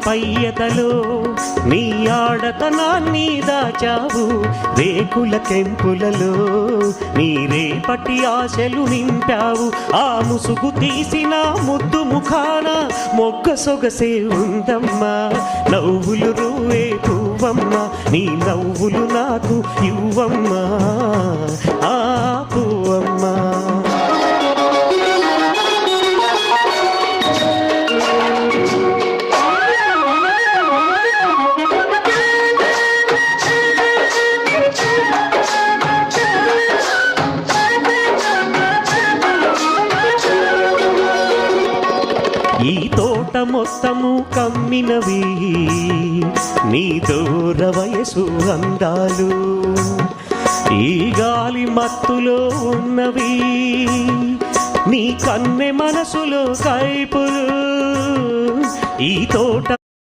పై ఎదలో నీ ఆడతనాన్ని దాచావు, రేకుల కెంపులలో నీ రేపటి ఆశలు నింపావు. ఆ ముసుగు తీసిన ముద్దు ముఖాన మొగ్గ సొగసే ఉందమ్మా, నవ్వులు రువే పువ్వమ్మా, నీ నవ్వులు నాకు ఇవ్వమ్మా ఆ పువ్వమ్మా. ఈ తోట మొత్తము కమ్మినవి నీ దూర వయసు అందాలు, ఈ గాలి మత్తులో ఉన్నవి నీ కన్నె మనసులో కైపులు. ఈ తోట